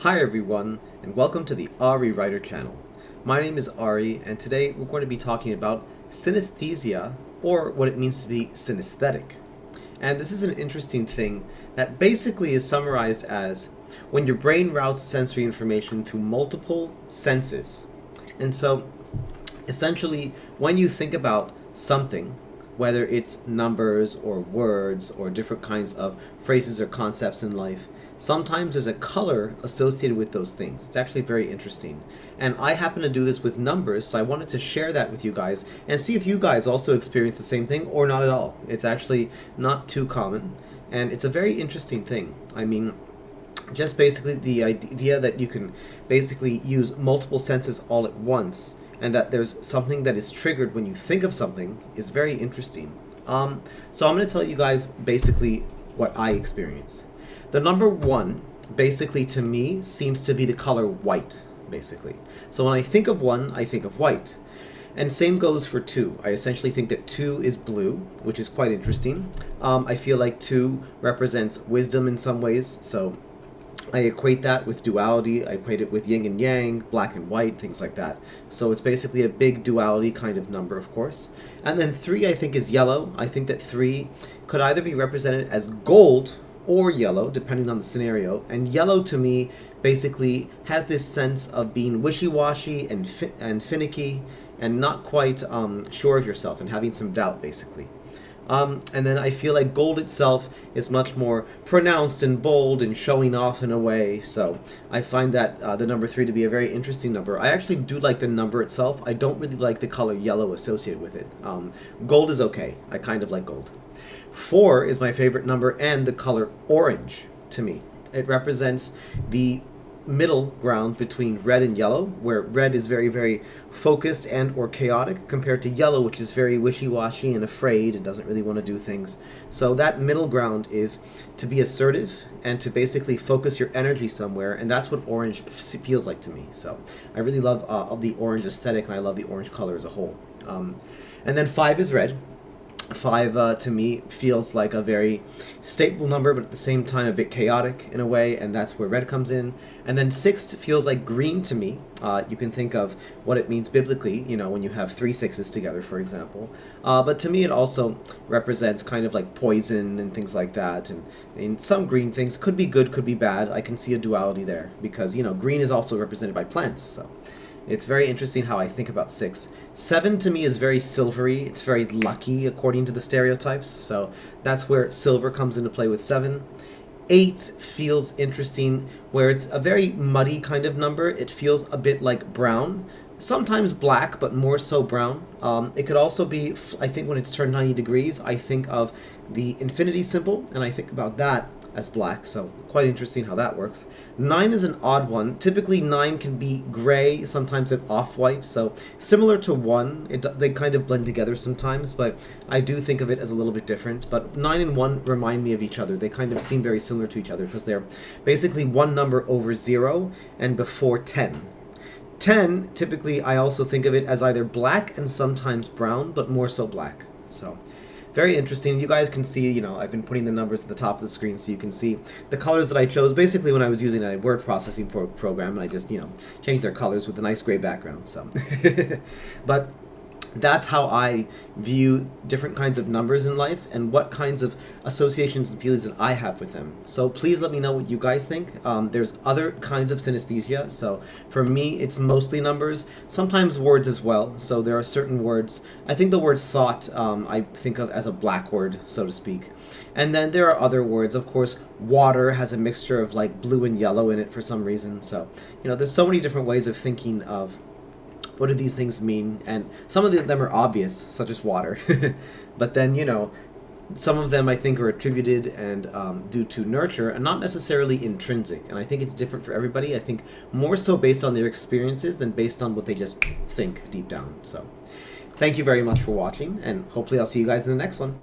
Hi everyone, and welcome to the Ari Writer channel. My name is Ari, and today we're going to be talking about synesthesia, or what it means to be synesthetic. And this is an interesting thing that basically is summarized as when your brain routes sensory information through multiple senses. And so, essentially, when you think about something, whether it's numbers or words or different kinds of phrases or concepts in life, sometimes there's a color associated with those things. It's actually very interesting. And I happen to do this with numbers, so I wanted to share that with you guys and see if you guys also experience the same thing or not at all. It's actually not too common, and it's a very interesting thing. I mean, just basically the idea that you can basically use multiple senses all at once and that there's something that is triggered when you think of something is very interesting. So I'm going to tell you guys basically what I experienced. The number 1, basically to me, seems to be the color white, basically. So when I think of 1, I think of white. And same goes for 2. I essentially think that 2 is blue, which is quite interesting. I feel like 2 represents wisdom in some ways, so I equate that with duality. I equate it with yin and yang, black and white, things like that. So it's basically a big duality kind of number, of course. And then 3, I think, is yellow. I think that 3 could either be represented as gold or yellow, depending on the scenario. And yellow, to me, basically has this sense of being wishy-washy and finicky and not quite sure of yourself and having some doubt, basically. And then I feel like gold itself is much more pronounced and bold and showing off in a way. So I find that the number 3 to be a very interesting number. I actually do like the number itself. I don't really like the color yellow associated with it. Gold is okay. I kind of like gold. 4 is my favorite number, and the color orange to me. It represents the middle ground between red and yellow, where red is very, very focused and or chaotic, compared to yellow, which is very wishy-washy and afraid and doesn't really want to do things. So that middle ground is to be assertive and to basically focus your energy somewhere, and that's what orange feels like to me. So I really love the orange aesthetic, and I love the orange color as a whole. And then 5 is red. 5 to me feels like a very stable number, but at the same time a bit chaotic in a way, and that's where red comes in. And then 6 feels like green to me. You can think of what it means biblically, you know, when you have 3 6s together, for example. But to me it also represents kind of like poison and things like that. And some green things could be good, could be bad. I can see a duality there because, you know, green is also represented by plants. So it's very interesting how I think about 6. 7 to me is very silvery. It's very lucky according to the stereotypes. So that's where silver comes into play with 7. 8 feels interesting, where it's a very muddy kind of number. It feels a bit like brown. Sometimes black, but more so brown. It could also be, I think when it's turned 90 degrees, I think of the infinity symbol, and I think about that as black, so quite interesting how that works. 9 is an odd one. Typically 9 can be gray, sometimes an off-white, so similar to 1. They kind of blend together sometimes, but I do think of it as a little bit different. But 9 and 1 remind me of each other. They kind of seem very similar to each other because they're basically one number over 0 and before 10. 10, typically I also think of it as either black and sometimes brown, but more so black. So very interesting. You guys can see, you know, I've been putting the numbers at the top of the screen so you can see the colors that I chose basically when I was using a word processing program, and I just, you know, changed their colors with a nice gray background. So but that's how I view different kinds of numbers in life and what kinds of associations and feelings that I have with them. So please let me know what you guys think. There's other kinds of synesthesia. So for me, it's mostly numbers, sometimes words as well. So there are certain words. I think the word thought I think of as a black word, so to speak. And then there are other words. Of course, water has a mixture of like blue and yellow in it for some reason. So, you know, there's so many different ways of thinking of what do these things mean? And some of them are obvious, such as water. But then, you know, some of them I think are attributed and due to nurture and not necessarily intrinsic. And I think it's different for everybody. I think more so based on their experiences than based on what they just think deep down. So thank you very much for watching, and hopefully I'll see you guys in the next one.